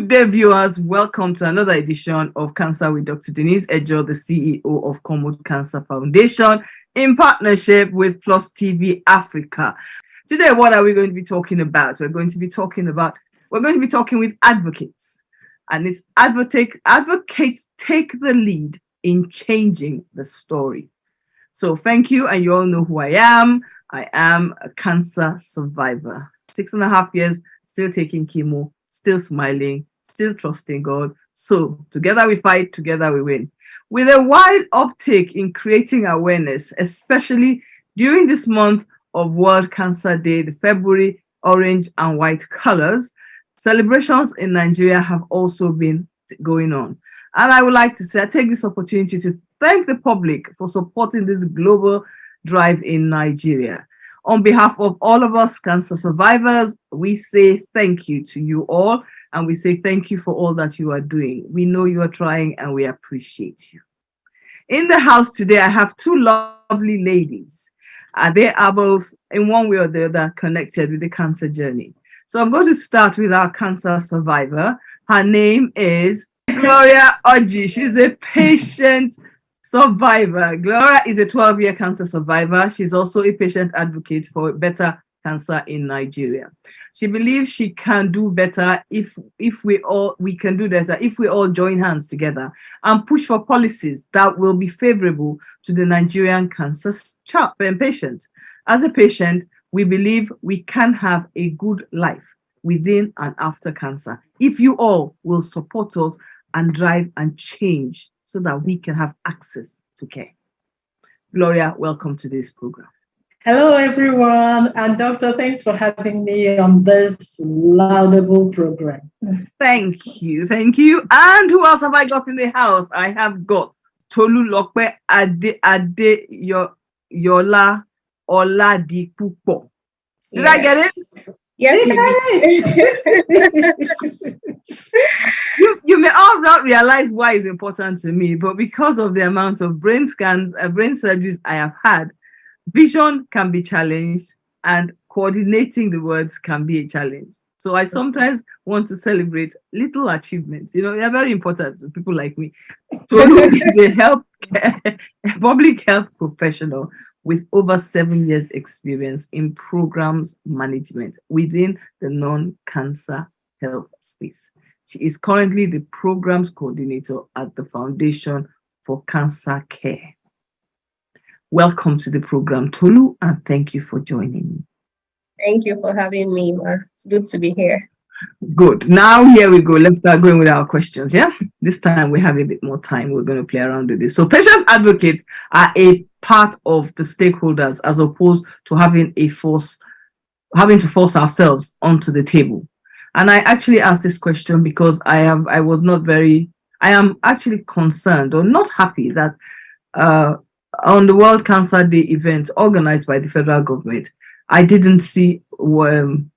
Good day, viewers. Welcome to another edition of Cancer with Dr. Denise Ejoh, the CEO of Common Cancer Foundation, in partnership with Plus TV Africa. Today, what are we going to be talking about? We're going to be talking with advocates, and it's advocates take the lead in changing the story. So thank you, and you all know who I am. I am a cancer survivor. 6.5 years, still taking chemo, still smiling, still trusting God. So together we fight, together we win. With a wide uptake in creating awareness, especially during this month of World Cancer Day, the February orange and white colors, celebrations in Nigeria have also been going on. And I would like to say, I take this opportunity to thank the public for supporting this global drive in Nigeria. On behalf of all of us cancer survivors, we say thank you to you all, and we say thank you for all that you are doing. We know you are trying, and we appreciate you. In the house today, I have two lovely ladies. They are both, in one way or the other, connected with the cancer journey. So I'm going to start with our cancer survivor. Her name is Gloria Ejoh. She's a patient survivor. Gloria is a 12-year cancer survivor. She's also a patient advocate for better cancer in Nigeria. She believes she can do better if we can do better if we all join hands together and push for policies that will be favorable to the Nigerian cancer patient. As a patient, we believe we can have a good life within and after cancer if you all will support us and drive and change so that we can have access to care. Gloria, welcome to this program. Hello, everyone. And Doctor, thanks for having me on this laudable program. Thank you. Thank you. And who else have I got in the house? I have got Tolulope Yola Oladipupo. Did I get it? Yes, you may all not realize why it's important to me, but because of the amount of brain scans, brain surgeries I have had, vision can be challenged and coordinating the words can be a challenge. So I sometimes want to celebrate little achievements. You know, they're very important to people like me. So a public health professional with over 7 years experience in programs management within the non-cancer health space. She is currently the programs coordinator at the Foundation for Cancer Care. Welcome to the program, Tolu, and thank you for joining me. Thank you for having me, Ma. It's good to be here. Good. Now, here we go. Let's start going with our questions, yeah? This time we have a bit more time. We're going to play around with this. So patient advocates are a part of the stakeholders as opposed to having to force ourselves onto the table. And I actually asked this question because I am actually concerned or not happy that on the World Cancer Day event organized by the federal government, I didn't see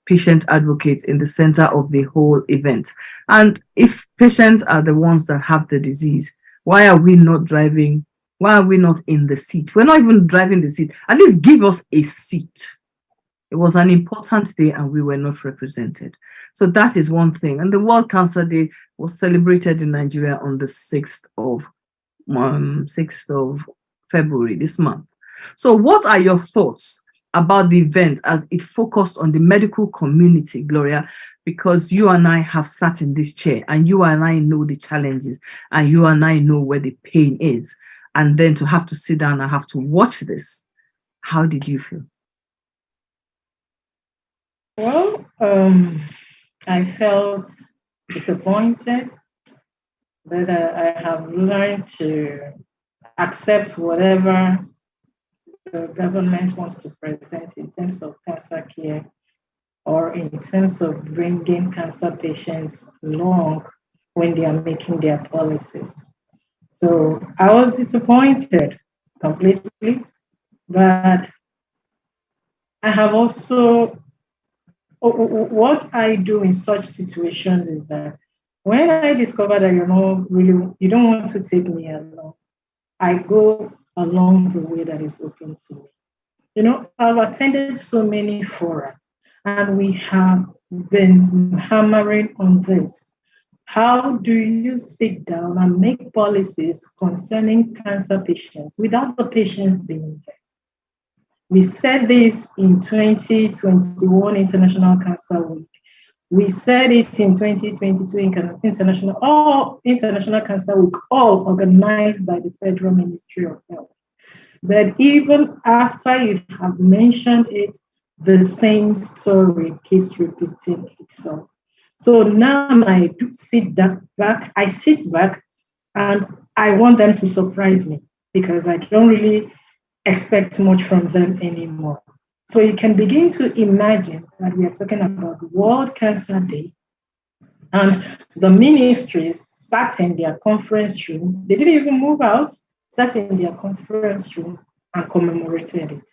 patient advocates in the center of the whole event. And if patients are the ones that have the disease, why are we not driving? Why are we not in the seat? We're not even driving the seat. At least give us a seat. It was an important day and we were not represented. So that is one thing. And the World Cancer Day was celebrated in Nigeria on the 6th of February this month. So what are your thoughts about the event as it focused on the medical community, Gloria? Because you and I have sat in this chair and you and I know the challenges and you and I know where the pain is. And then to have to sit down and have to watch this, how did you feel? Well, I felt disappointed, but I have learned to accept whatever the government wants to present in terms of cancer care or in terms of bringing cancer patients along when they are making their policies. So I was disappointed completely, but I have also, what I do in such situations is that when I discover that you don't want to take me along, I go along the way that is open to me. You know, I've attended so many fora and we have been hammering on this. How do you sit down and make policies concerning cancer patients without the patients being there? We said this in 2021 International Cancer Week. We said it in 2022 International Cancer Week, all organized by the Federal Ministry of Health. But even after you have mentioned it, the same story keeps repeating itself. So now I do I sit back and I want them to surprise me because I don't really expect much from them anymore. So you can begin to imagine that we are talking about World Cancer Day and the ministries sat in their conference room. They didn't even move out, sat in their conference room and commemorated it.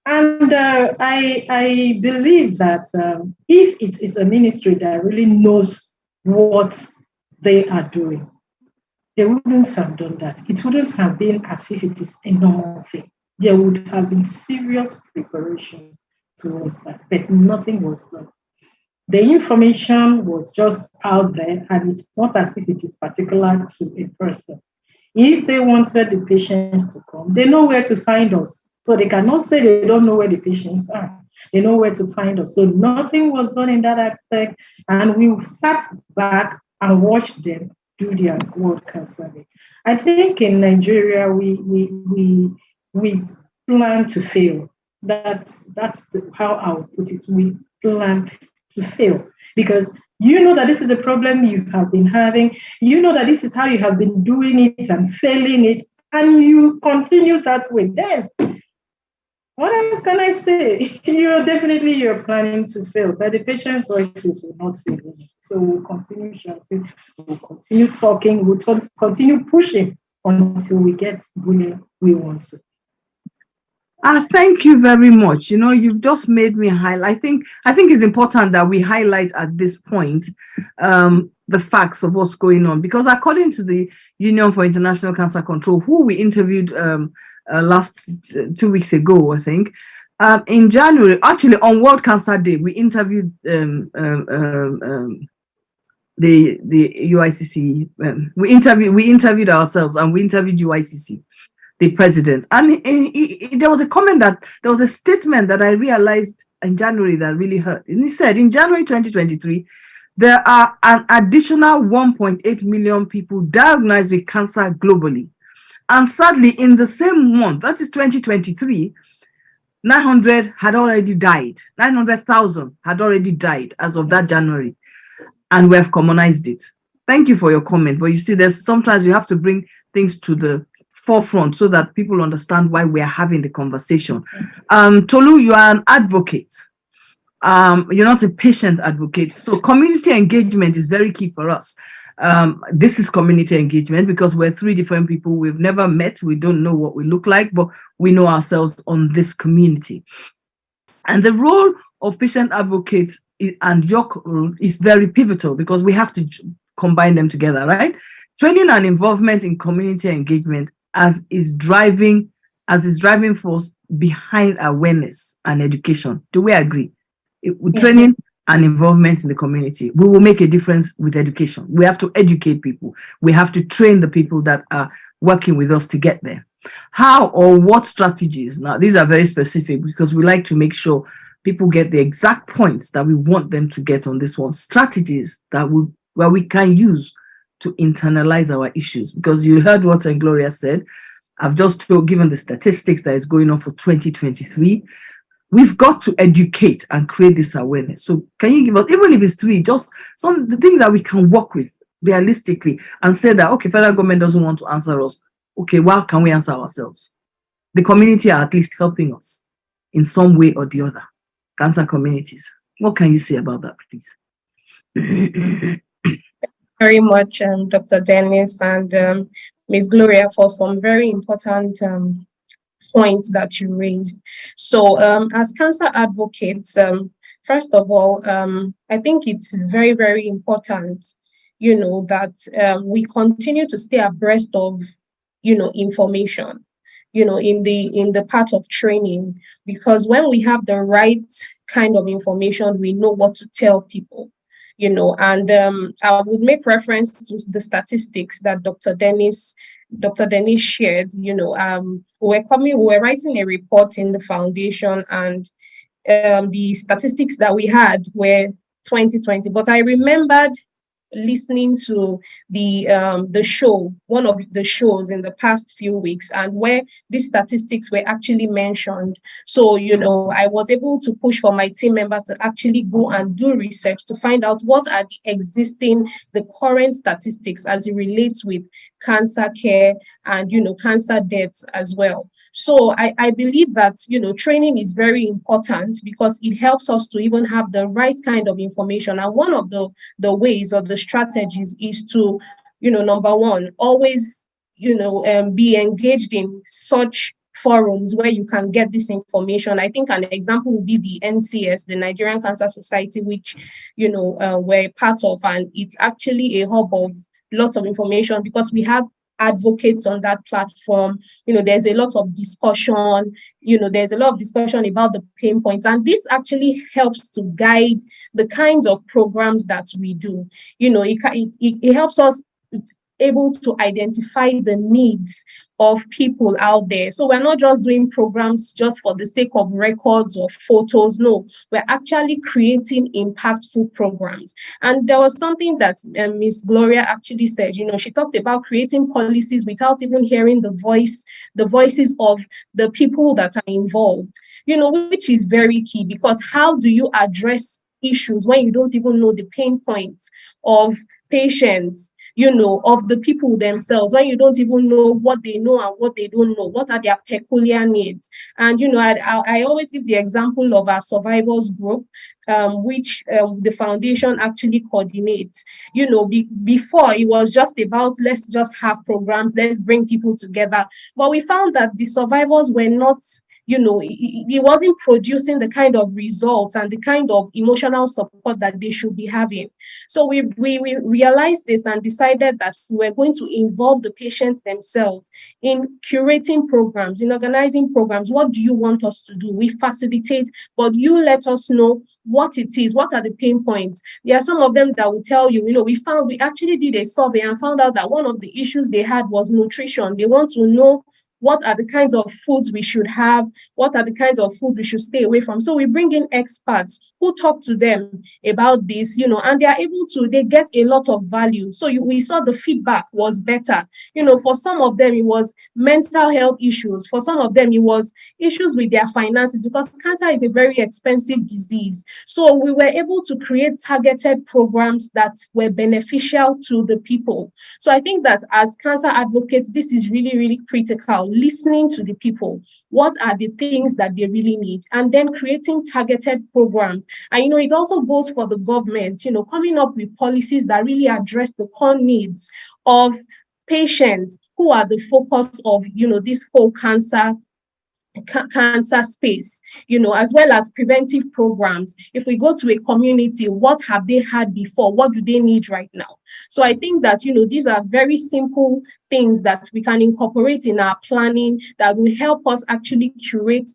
And I believe that if it is a ministry that really knows what they are doing, they wouldn't have done that. It wouldn't have been as if it is a normal thing. There would have been serious preparations towards that, but nothing was done. The information was just out there, and it's not as if it is particular to a person. If they wanted the patients to come, they know where to find us. So they cannot say they don't know where the patients are. They know where to find us. So nothing was done in that aspect. And we sat back and watched them do their World Cancer Day. I think in Nigeria, we plan to fail. That's how I would put it. We plan to fail because you know that this is a problem you have been having. You know that this is how you have been doing it and failing it, and you continue that way. Then, what else can I say? You're planning to fail, but the patient voices will not fail. So we'll continue shouting, we'll continue talking, continue pushing until we get where we want to. Thank you very much. You've just made me highlight. I think it's important that we highlight at this point the facts of what's going on, because according to the Union for International Cancer Control, who we interviewed last 2 weeks ago, I think, in January, actually on World Cancer Day, we interviewed the UICC. We interviewed ourselves, and we interviewed UICC, the president, and there was a comment there was a statement that I realized in January that really hurt. And he said, in January 2023, there are an additional 1.8 million people diagnosed with cancer globally, and sadly, in the same month, that is 2023, 900 had already died. 900,000 had already died as of that January, and we have commonized it. Thank you for your comment, but you see, sometimes you have to bring things to the forefront so that people understand why we are having the conversation. Tolu, you are an advocate. You're not a patient advocate. So community engagement is very key for us. This is community engagement because we're three different people. We've never met. We don't know what we look like, but we know ourselves on this community. And the role of patient advocates and your role is very pivotal because we have to combine them together, right? Training and involvement in community engagement as is driving force behind awareness and education. Do we agree? With training and involvement in the community, we will make a difference with education. We have to educate people. We have to train the people that are working with us to get there. How or what strategies? Now, these are very specific because we like to make sure people get the exact points that we want them to get on this one. Strategies where we can use to internalize our issues, because you heard what Gloria said. I've just given the statistics that is going on for 2023. We've got to educate and create this awareness. So can you give us, even if it's three, just some of the things that we can work with realistically and say that, okay, federal government doesn't want to answer us. Okay, well, can we answer ourselves? The community are at least helping us in some way or the other. Cancer communities. What can you say about that, please? Very much, Dr. Dennis and Ms. Gloria, for some very important points that you raised. So as cancer advocates, first of all, I think it's very, very important, that we continue to stay abreast of, information, in the part of training, because when we have the right kind of information, we know what to tell people. And I would make reference to the statistics that Dr. Denise shared. We were writing a report in the foundation, and the statistics that we had were 2020. But I remembered listening to the show, one of the shows in the past few weeks, and where these statistics were actually mentioned. So, I was able to push for my team member to actually go and do research to find out what are the current statistics as it relates with cancer care and cancer deaths as well. So I believe that training is very important because it helps us to even have the right kind of information. And one of the ways or the strategies is to, number one, always, be engaged in such forums where you can get this information. I think an example would be the NCS, the Nigerian Cancer Society, which, we're part of, and it's actually a hub of lots of information because we have advocates on that platform. There's a lot of discussion. There's a lot of discussion about the pain points, and this actually helps to guide the kinds of programs that we do. It helps us able to identify the needs of people out there. So we're not just doing programs just for the sake of records or photos. No, we're actually creating impactful programs. And there was something that Miss Gloria actually said. She talked about creating policies without even hearing the voices of the people that are involved, which is very key, because how do you address issues when you don't even know the pain points of patients, of the people themselves, when you don't even know what they know and what they don't know, what are their peculiar needs? And, I always give the example of our survivors group, which the foundation actually coordinates. Before it was just about, let's just have programs, let's bring people together. But we found that the survivors were not, it wasn't producing the kind of results and the kind of emotional support that they should be having. So we realized this and decided that we were going to involve the patients themselves in curating programs, in organizing programs. What do you want us to do? We facilitate, but you let us know what it is, what are the pain points. There are some of them that will tell you, we actually did a survey and found out that one of the issues they had was nutrition. They want to know what are the kinds of foods we should have, what are the kinds of foods we should stay away from. So we bring in experts who talk to them about this, and they get a lot of value. So we saw the feedback was better. For some of them, it was mental health issues. For some of them, it was issues with their finances, because cancer is a very expensive disease. So we were able to create targeted programs that were beneficial to the people. So I think that as cancer advocates, this is really, really critical. Listening to the people, what are the things that they really need, and then creating targeted programs. And it also goes for the government, coming up with policies that really address the core needs of patients who are the focus of this whole cancer space, as well as preventive programs. If we go to a community, what have they had before? What do they need right now? So I think that, these are very simple things that we can incorporate in our planning that will help us actually curate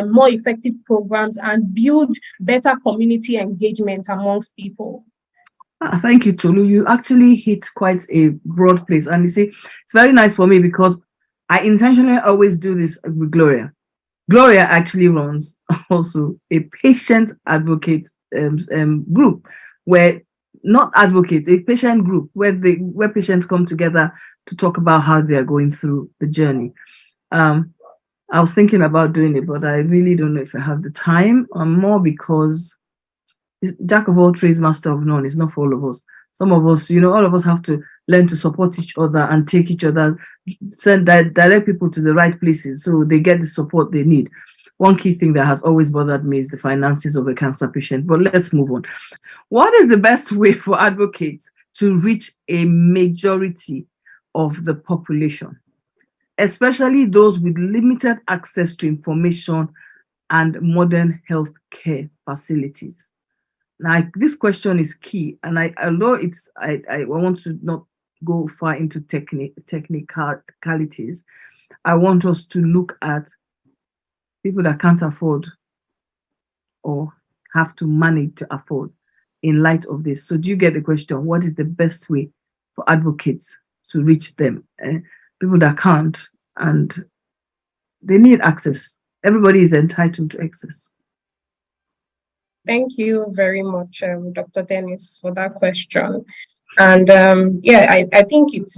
more effective programs and build better community engagement amongst people. Thank you, Tolu. You actually hit quite a broad place. And you see, it's very nice for me because I intentionally always do this with Gloria. Gloria actually runs also a patient advocate group, where not advocates, a patient group where patients come together to talk about how they are going through the journey. I was thinking about doing it, but I really don't know if I have the time, more because jack of all trades, master of none. It's not for all of us. Some of us, all of us have to learn to support each other and take each other, direct people to the right places so they get the support they need. One key thing that has always bothered me is the finances of a cancer patient. But let's move on. What is the best way for advocates to reach a majority of the population, especially those with limited access to information and modern healthcare facilities? Now, this question is key, and although I want to not go far into technicalities, I want us to look at people that can't afford or have to manage to afford in light of this? So do you get the question? What is the best way for advocates to reach them? People that can't, and they need access. Everybody is entitled to access. Thank you very much, Dr. Dennis, for that question. And yeah, I think it's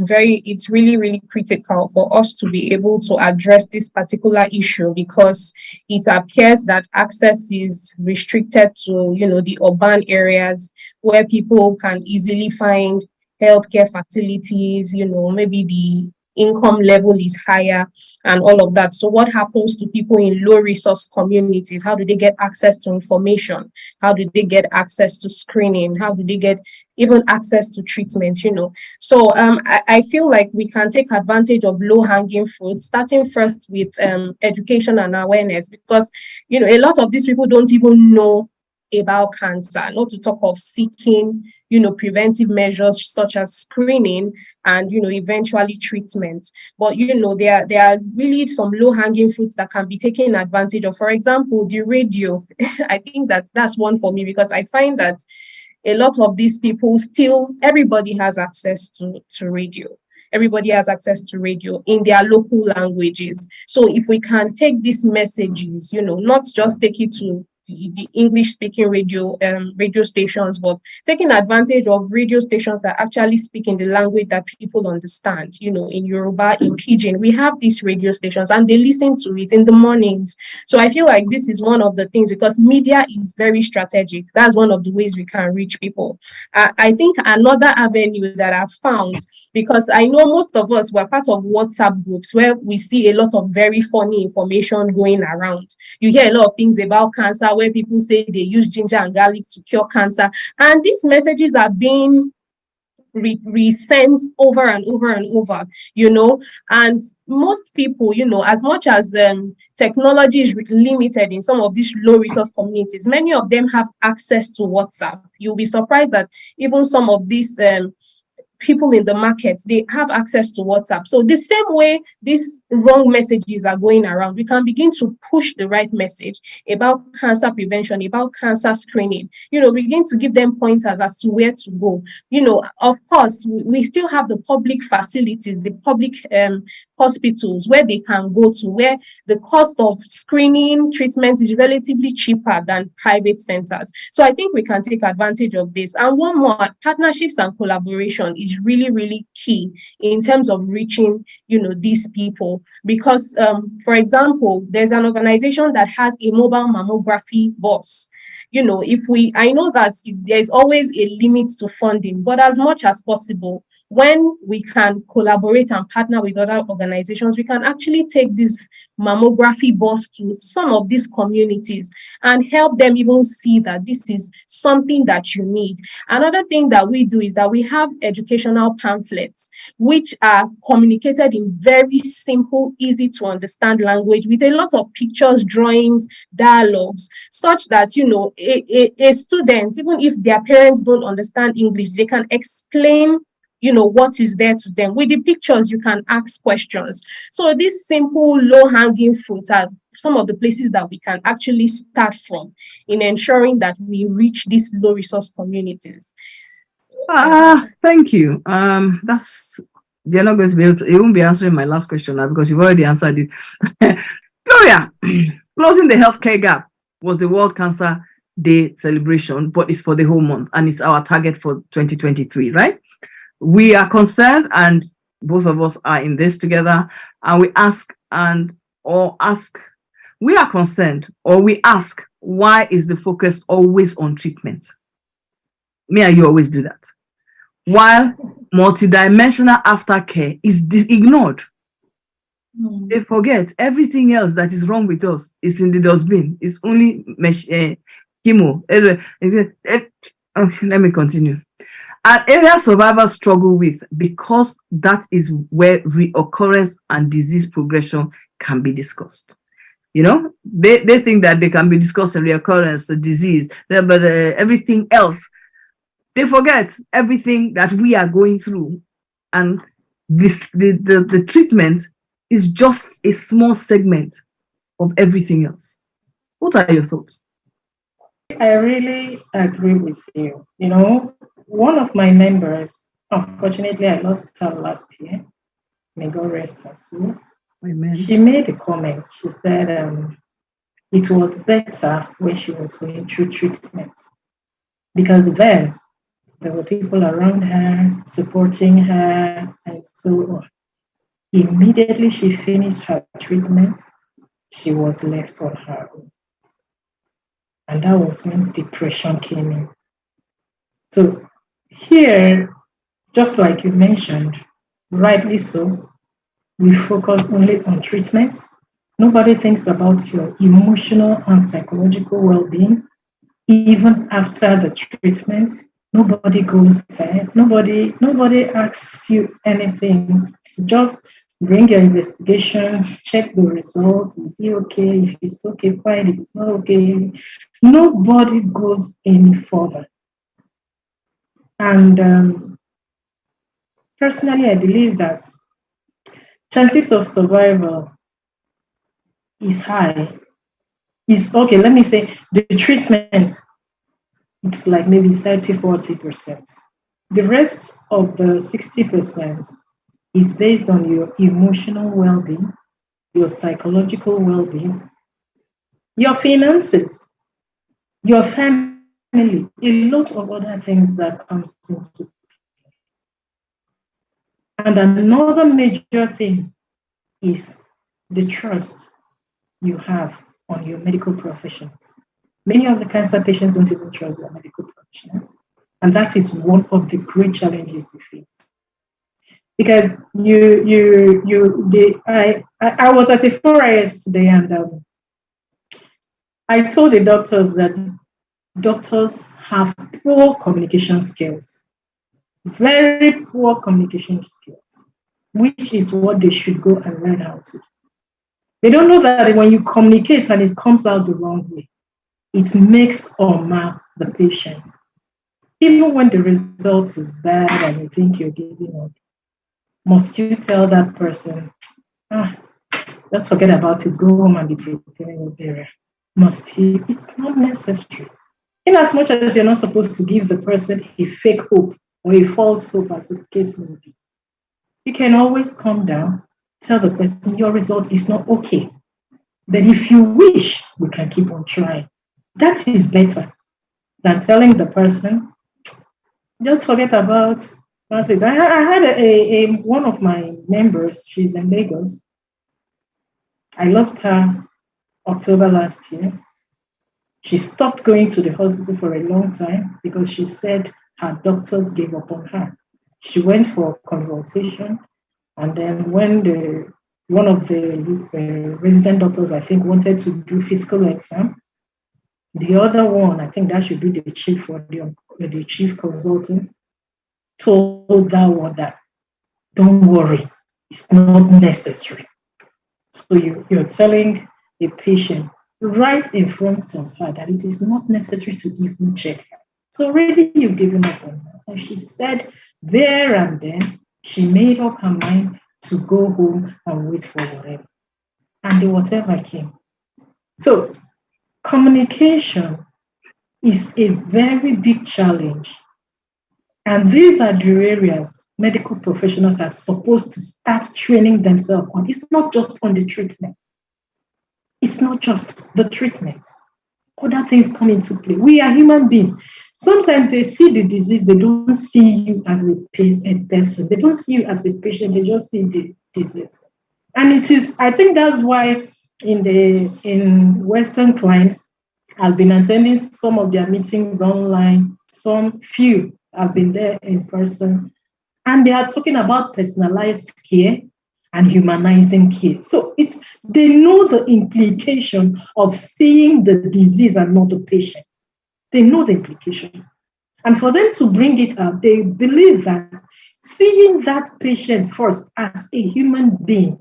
really, really critical for us to be able to address this particular issue, because it appears that access is restricted to, the urban areas where people can easily find healthcare facilities, maybe the income level is higher and all of that. So what happens to people in low resource communities? How do they get access to information? How do they get access to screening? How do they get even access to treatment? So I feel like we can take advantage of low-hanging fruit, starting first with education and awareness, because a lot of these people don't even know about cancer, not to talk of seeking preventive measures such as screening and eventually treatment. But there are really some low-hanging fruits that can be taken advantage of. For example, the radio. I think that's one for me, because I find that a lot of these people still, everybody has access to radio. Everybody has access to radio in their local languages. So if we can take these messages, not just take it to the English speaking radio stations, but taking advantage of radio stations that actually speak in the language that people understand, in Yoruba, in Pidgin. We have these radio stations and they listen to it in the mornings. So I feel like this is one of the things, because media is very strategic. That's one of the ways we can reach people. I think another avenue that I've found, because I know most of us were part of WhatsApp groups where we see a lot of very funny information going around. You hear a lot of things about cancer where people say they use ginger and garlic to cure cancer. And these messages are being resent over and over and over, and most people, as much as technology is limited in some of these low resource communities, many of them have access to WhatsApp. You'll be surprised that even some of these people in the markets, they have access to WhatsApp. So the same way these wrong messages are going around, we can begin to push the right message about cancer prevention, about cancer screening, begin to give them pointers as to where to go. Of course, we still have the public facilities, the public hospitals where they can go to, where the cost of screening treatment is relatively cheaper than private centers. So I think we can take advantage of this. And one more, partnerships and collaboration is really, really key in terms of reaching, these people. Because, for example, there's an organization that has a mobile mammography bus. I know that there's always a limit to funding, but as much as possible, when we can collaborate and partner with other organizations, we can actually take this mammography bus to some of these communities and help them even see that this is something that you need. Another thing that we do is that we have educational pamphlets, which are communicated in very simple, easy to understand language with a lot of pictures, drawings, dialogues, such that, a student, even if their parents don't understand English, they can explain what is there to them. With the pictures, you can ask questions. So these simple, low-hanging fruits are some of the places that we can actually start from in ensuring that we reach these low-resource communities. Thank you. That's, you're not going to be able to, you won't be answering my last question now because you've already answered it. Gloria, closing the healthcare gap was the World Cancer Day celebration, but it's for the whole month and it's our target for 2023, right? We are concerned, and both of us are in this together, and we we are concerned, or we ask, why is the focus always on treatment? Me and you always do that. While multidimensional aftercare is ignored. They forget everything else that is wrong with us is in the dustbin. It's only chemo. Let me continue. An area survivors struggle with, because that is where reoccurrence and disease progression can be discussed. They think that they can be discussing reoccurrence, the disease, but everything else, they forget everything that we are going through. And the treatment is just a small segment of everything else. What are your thoughts? I really agree with you. You know, one of my members, unfortunately, I lost her last year. May God rest her soul. Amen. She made a comment. She said it was better when she was going through treatment because then there were people around her supporting her and so on. Immediately she finished her treatment, she was left on her own. And that was when depression came in. So here, just like you mentioned, rightly so, we focus only on treatment. Nobody thinks about your emotional and psychological well-being, even after the treatment. Nobody goes there. Nobody asks you anything. It's just bring your investigations, check the results. Is it okay? If it's okay, fine. If it's not okay, nobody goes any further. And personally, I believe that chances of survival is high. Is okay, let me say the treatment, it's like maybe 30-40%. The rest of the 60% is based on your emotional well being, your psychological well being, your finances, your family, a lot of other things that comes into. And another major thing is the trust you have on your medical professions. Many of the cancer patients don't even trust their medical professionals. And that is one of the great challenges you face. Because I was at a 4IS today and I told the doctors that doctors have poor communication skills, very poor communication skills, which is what they should go and learn how to do. They don't know that when you communicate and it comes out the wrong way, it makes or mar the patient. Even when the result is bad and you think you're giving up, must you tell that person, just forget about it, go home and be preparing your burial? Must he? It's not necessary. In as much as you're not supposed to give the person a fake hope or a false hope, as the case may be, you can always calm down, tell the person your result is not okay. But if you wish, we can keep on trying. That is better than telling the person, just forget about it. I had one of my members, she's in Lagos. I lost her October last year. She stopped going to the hospital for a long time because she said her doctors gave up on her. She went for consultation, and then when one of the resident doctors, I think, wanted to do physical exam, the other one, I think that should be the chief or the chief consultant, told that one that don't worry, it's not necessary. So you're telling a patient right in front of her that it is not necessary to even check her. So already you've given up on her. And she said there and then she made up her mind to go home and wait for whatever. And the whatever came. So communication is a very big challenge. And these are the areas medical professionals are supposed to start training themselves on. It's not just on the treatment. It's not just the treatment. Other things come into play. We are human beings. Sometimes they see the disease, they don't see you as a person. They don't see you as a patient, they just see the disease. And it is, I think that's why in Western climes, I've been attending some of their meetings online, some few have been there in person, and they are talking about personalized care and humanizing care. So they know the implication of seeing the disease and not the patient. They know the implication. And for them to bring it out, they believe that seeing that patient first as a human being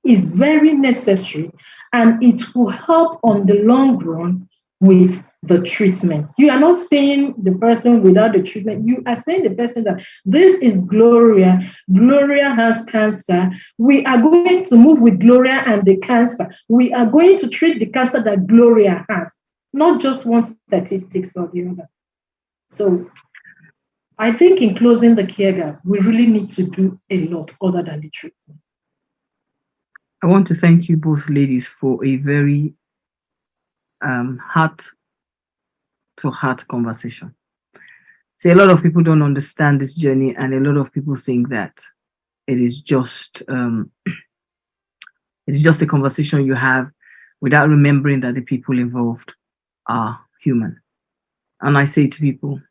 is very necessary, and it will help on the long run with the treatment. You are not seeing the person without the treatment. You are saying the person that this is Gloria. Gloria has cancer. We are going to move with Gloria and the cancer. We are going to treat the cancer that Gloria has. not just one statistics or the other. So I think in closing the care gap, we really need to do a lot other than the treatment. I want to thank you both ladies for a very heart-to-heart conversation. See, a lot of people don't understand this journey, and a lot of people think that it is just a conversation you have without remembering that the people involved are human. And I say to people,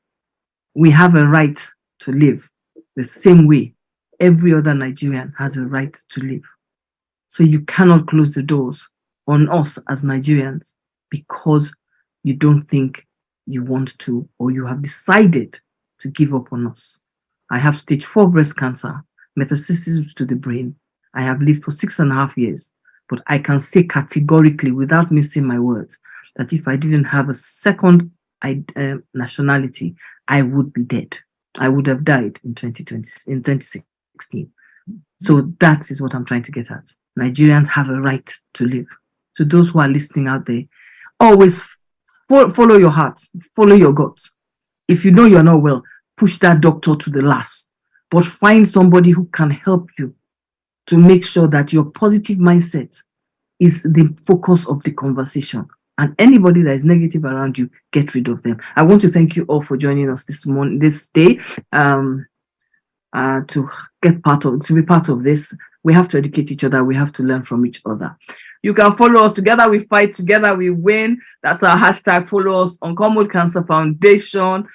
we have a right to live the same way every other Nigerian has a right to live. So you cannot close the doors on us as Nigerians because you don't think you want to, or you have decided to give up on us. I have stage 4 breast cancer, metastasis to the brain. I have lived for 6.5 years, but I can say categorically, without missing my words, that if I didn't have a second nationality, I would be dead. I would have died in 2016. So that is what I'm trying to get at. Nigerians have a right to live. So those who are listening out there, always follow your heart, follow your guts. If you know you're not well, push that doctor to the last. But find somebody who can help you to make sure that your positive mindset is the focus of the conversation. And anybody that is negative around you, get rid of them. I want to thank you all for joining us this day. To be part of this. We have to educate each other. We have to learn from each other. You can follow us. Together we fight, together we win. That's our hashtag. Follow us on Common Cancer Foundation,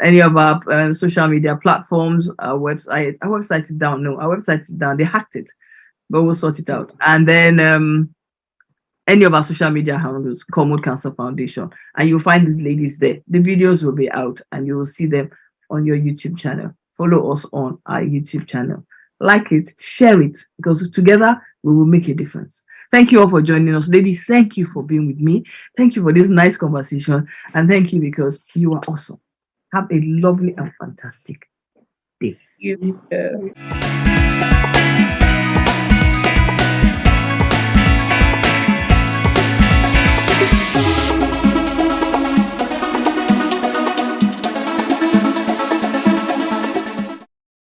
any of our social media platforms. Our website is down. No, our website is down. They hacked it, but we'll sort it out. And then any of our social media handles, Common Cancer Foundation, and you'll find these ladies there. The videos will be out, and you will see them on your YouTube channel. Follow us on our YouTube channel. Like it, share it, because together we will make a difference. Thank you all for joining us. Ladies, thank you for being with me. Thank you for this nice conversation. And thank you because you are awesome. Have a lovely and fantastic day. You.